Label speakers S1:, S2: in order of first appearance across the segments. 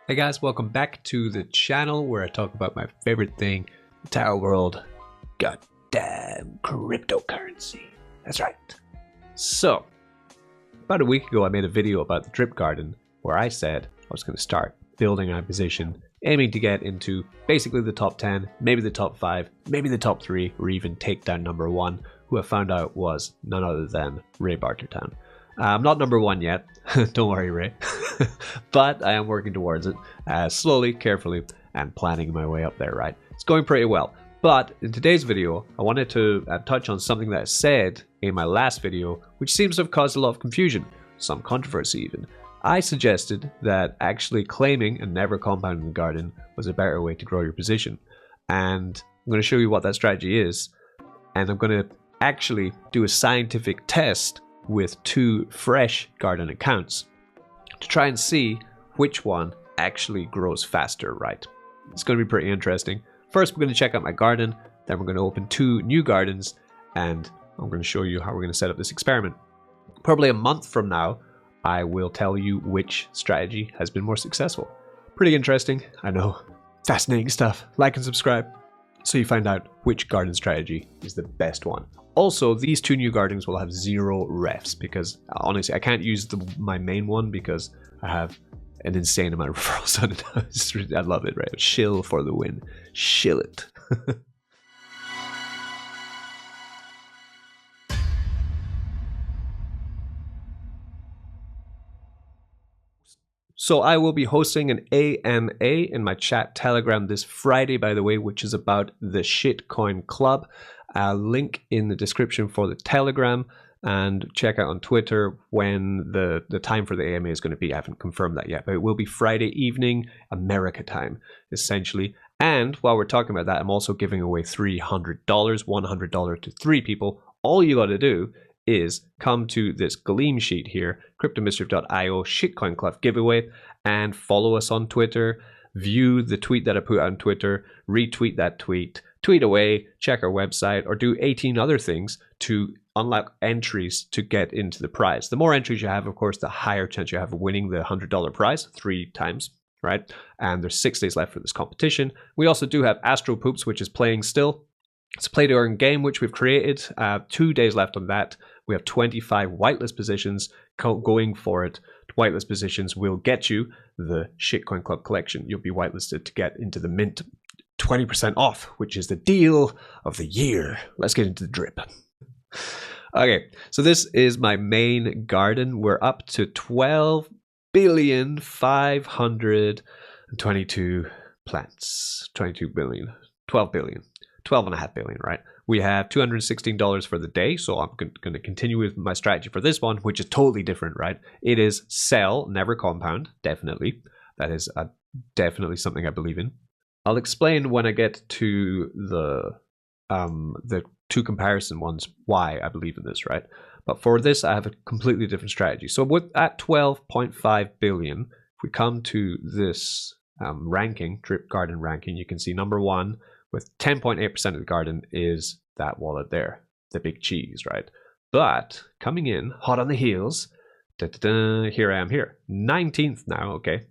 S1: Hey guys, welcome back to the channel where I talk about my favorite thing, the entire world, goddamn cryptocurrency. That's right. So, about a week ago I made a video about the drip garden where I said I was going to start building my position, aiming to get into basically the top 10, maybe the top 5, maybe the top 3, or even take down number 1, who I found out was none other than Ray Bartertown. I'm not number 1 yet, don't worry Ray, but I am working towards it, slowly, carefully, and planning my way up there, right? It's going pretty well. But in today's video, I wanted to touch on something that I said in my last video, which seems to have caused a lot of confusion, some controversy even. I suggested that actually claiming and never compounding the garden was a better way to grow your position. And I'm going to show you what that strategy is, and I'm going to actually do a scientific test with 2 fresh garden accounts to try and see which one actually grows faster, right? It's going to be pretty interesting. First, we're going to check out my garden, then we're going to open 2 new gardens, and I'm going to show you how we're going to set up this experiment. Probably a month from now, I will tell you which strategy has been more successful. Pretty interesting, I know. Fascinating stuff. Like and subscribe so you find out which garden strategy is the best one. Also, these 2 new gardens will have 0 refs because honestly, I can't use my main one because I have an insane amount of referrals on it. I love it, right? Shill for the win. Shill it. So I will be hosting an AMA in my chat Telegram this Friday, by the way, which is about the Shitcoin Club. Link in the description for the Telegram, and check out on Twitter when the time for the AMA is going to be. I haven't confirmed that yet, but it will be Friday evening, America time, essentially. And while we're talking about that, I'm also giving away $300, $100 to 3 people. All you got to do is come to this Gleam sheet here, cryptomischief.io Shitcoin Club giveaway, and follow us on Twitter, view the tweet that I put on Twitter, retweet that tweet, tweet away, check our website, or do 18 other things to unlock entries to get into the prize. The more entries you have, of course, the higher chance you have of winning the $100 prize 3 times, right? And there's 6 days left for this competition. We also do have Astro Poops, which is playing still. It's a play to earn game which we've created. 2 days left on that. We have 25 whitelist positions going for it. Whitelist positions will get you the Shitcoin Club collection. You'll be whitelisted to get into the mint 20% off, which is the deal of the year. Let's get into the drip. Okay, so this is my main garden. We're up to 12,522 plants. 22 billion, 12 billion. 12.5 billion, right? We have $216 for the day, so I'm going to continue with my strategy for this one, which is totally different, right? It is sell, never compound, definitely. That is definitely something I believe in. I'll explain when I get to the 2 comparison ones why I believe in this, right? But for this, I have a completely different strategy. So at 12.5 billion, if we come to this ranking, drip garden ranking, you can see number 1 with 10.8% of the garden is that wallet there, the big cheese, right? But coming in hot on the heels, here I am here, 19th now, okay?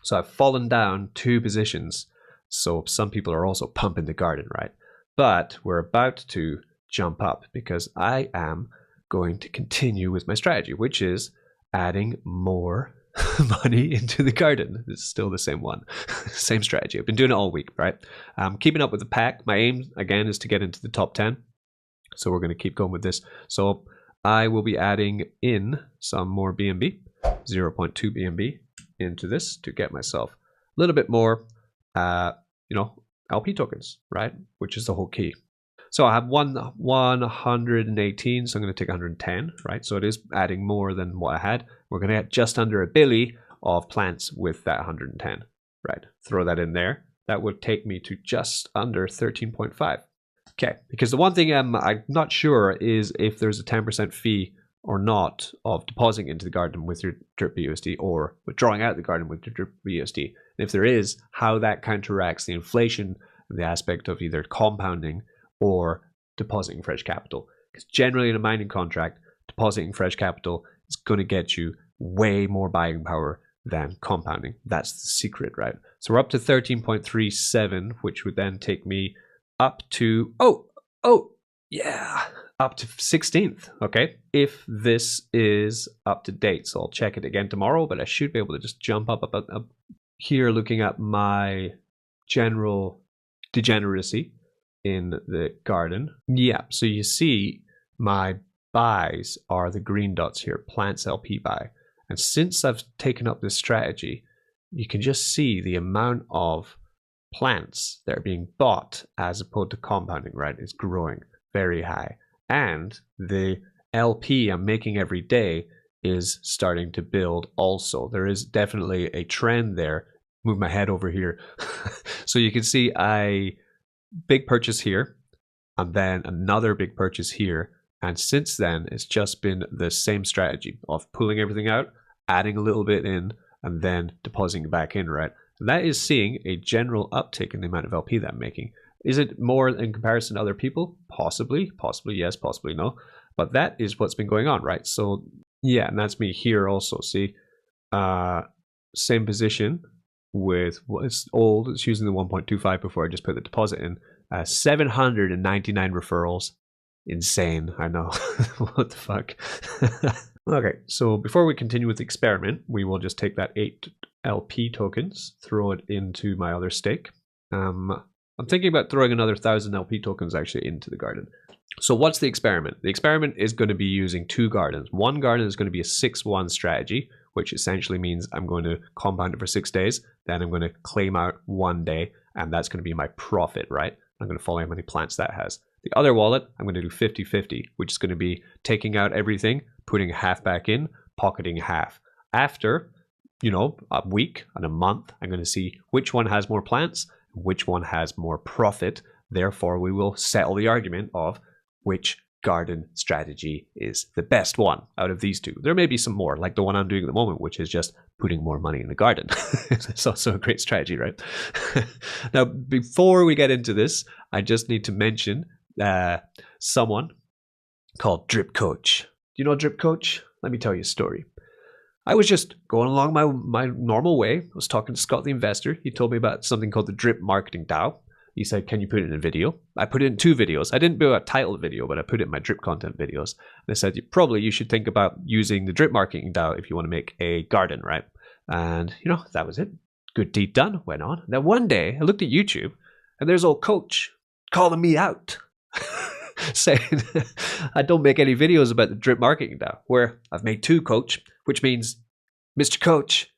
S1: So I've fallen down 2 positions. So some people are also pumping the garden, right? But we're about to jump up because I am going to continue with my strategy, which is adding more money into the garden. It's still the same one. Same strategy. I've been doing it all week, right? Keeping up with the pack. My aim, again, is to get into the top 10. So we're going to keep going with this. So I will be adding in some more BNB, 0.2 BNB into this to get myself a little bit more, LP tokens, right? Which is the whole key. So I have 118, so I'm going to take 110, right? So it is adding more than what I had. We're going to get just under a billy of plants with that 110, right? Throw that in there. That would take me to just under 13.5. Okay, because the one thing I'm not sure is if there's a 10% fee or not of depositing into the garden with your drip BUSD or withdrawing out of the garden with your drip BUSD. And if there is, how that counteracts the inflation, the aspect of either compounding or depositing fresh capital. Because generally in a mining contract, depositing fresh capital is going to get you way more buying power than compounding. That's the secret, right? So we're up to 13.37, which would then take me up to, up to 16th, okay? If this is up to date. So I'll check it again tomorrow, but I should be able to just jump up here looking at my general degeneracy in the garden. Yeah, so you see my buys are the green dots here, plants LP buy. And since I've taken up this strategy, you can just see the amount of plants that are being bought as opposed to compounding, right? It's growing very high. And the LP I'm making every day is starting to build also. There is definitely a trend there. Move my head over here. So you can see big purchase here and then another big purchase here. And since then, it's just been the same strategy of pulling everything out, adding a little bit in, and then depositing it back in, right? And that is seeing a general uptick in the amount of LP that I'm making. Is it more in comparison to other people? Possibly yes, possibly no. But that is what's been going on, right? So yeah, and that's me here also. See, same position with what's old. It's using the 1.25 before I just put the deposit in. 799 referrals. Insane, I know. What the fuck? Okay, so before we continue with the experiment, we will just take that 8 LP tokens, throw it into my other stake. I'm thinking about throwing another 1,000 LP tokens actually into the garden. So what's the experiment? The experiment is going to be using 2 gardens. One garden is going to be a 6-1 strategy, which essentially means I'm going to compound it for 6 days, then I'm going to claim out 1 day, and that's going to be my profit, right? I'm going to follow how many plants that has. The other wallet, I'm going to do 50-50, which is going to be taking out everything, putting half back in, pocketing half. After, a week and a month, I'm going to see which one has more plants, which one has more profit. Therefore, we will settle the argument of which garden strategy is the best one out of these 2. There may be some more, like the one I'm doing at the moment, which is just putting more money in the garden. It's also a great strategy, right? Now, before we get into this, I just need to mention someone called Drip Coach. Do you know Drip Coach? Let me tell you a story. I was just going along my normal way. I was talking to Scott the investor. He told me about something called the Drip Marketing DAO. He said, can you put it in a video? I put it in 2 videos. I didn't do a titled video, but I put it in my drip content videos. And I said, you should think about using the Drip Marketing DAO if you want to make a garden, right? And, that was it. Good deed done. Went on. Then one day, I looked at YouTube, and there's old Coach calling me out. Saying I don't make any videos about the Drip Marketing DAO, where I've made 2, Coach, which means, Mr. Coach,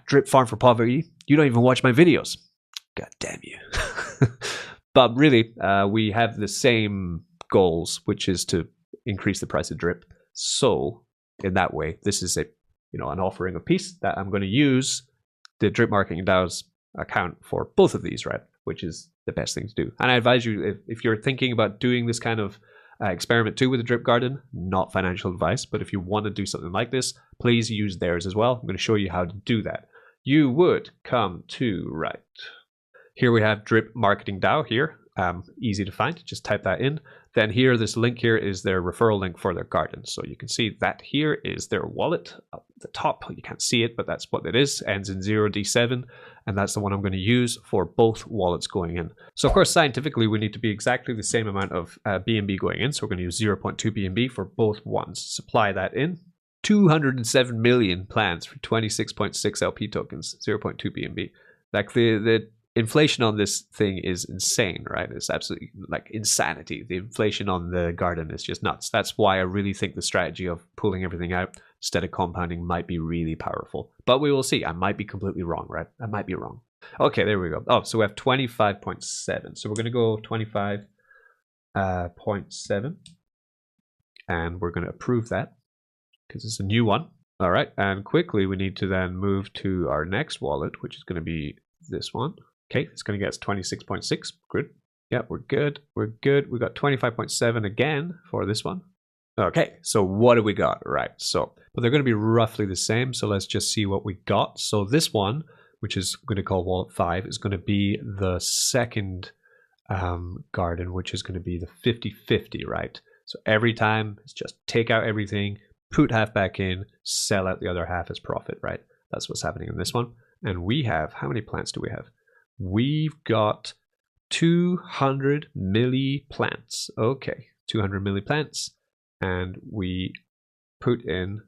S1: Drip Farm for Poverty, you don't even watch my videos. God damn you. But really, we have the same goals, which is to increase the price of drip. So in that way, this is an offering of peace that I'm going to use the Drip Marketing DAO's account for both of these, right? Which is the best thing to do. And I advise you, if you're thinking about doing this kind of experiment too with the drip garden, not financial advice, but if you want to do something like this, please use theirs as well. I'm going to show you how to do that. You would come to, right, here we have Drip Marketing DAO here. Easy to find, just type that in. Then here, this link here is their referral link for their garden. So you can see that here is their wallet up at the top. You can't see it, but that's what it is. Ends in 0D7. And that's the one I'm going to use for both wallets going in. So of course, scientifically, we need to be exactly the same amount of BNB going in. So we're going to use 0.2 BNB for both ones. Supply that in. 207 million plants for 26.6 LP tokens, 0.2 BNB. Like the inflation on this thing is insane, right? It's absolutely like insanity. The inflation on the garden is just nuts. That's why I really think the strategy of pulling everything out instead of compounding might be really powerful. But we will see. I might be completely wrong, right? I might be wrong. Okay, there we go. Oh, so we have 25.7. So we're going to go 25.7. And we're going to approve that because it's a new one. All right. And quickly, we need to then move to our next wallet, which is going to be this one. Okay, it's going to get us 26.6. Good. Yeah, we're good. We're good. We got 25.7 again for this one. Okay, so what do we got? Right, so, but they're going to be roughly the same. So let's just see what we got. So this one, which is going to call wallet 5, is going to be the second garden, which is going to be the 50-50, right? So every time, it's just take out everything, put half back in, sell out the other half as profit, right? That's what's happening in this one. And we have, how many plants do we have? We've got 200 milli plants. Okay, 200 milli plants. And we put in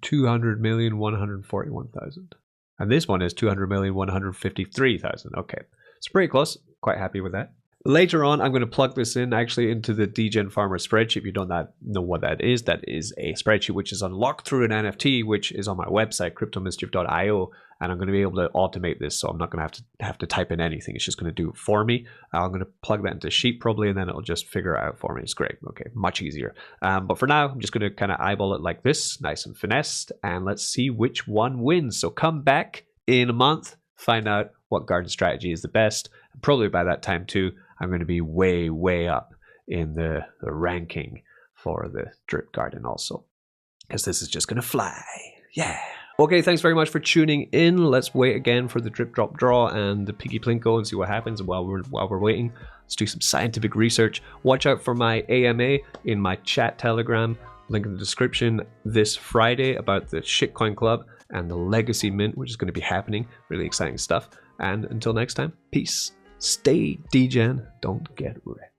S1: 200,141,000. And this one is 200,153,000. Okay, it's pretty close. Quite happy with that. Later on, I'm going to plug this in actually into the Degen Farmer spreadsheet. If you don't know what that is a spreadsheet which is unlocked through an NFT, which is on my website, cryptomischief.io, and I'm going to be able to automate this, so I'm not going to have to type in anything. It's just going to do it for me. I'm going to plug that into Sheet probably, and then it'll just figure it out for me. It's great. Okay, much easier. But for now, I'm just going to kind of eyeball it like this, nice and finessed, and let's see which one wins. So come back in a month, find out what garden strategy is the best. And probably by that time too, I'm going to be way, way up in the ranking for the drip garden also, because this is just going to fly. Yeah. Okay, thanks very much for tuning in. Let's wait again for the drip drop draw and the piggy plinko and see what happens. And while we're waiting, let's do some scientific research. Watch out for my AMA in my chat Telegram. Link in the description this Friday about the Shitcoin Club and the Legacy Mint, which is going to be happening. Really exciting stuff. And until next time, peace. Stay degen, don't get wrecked.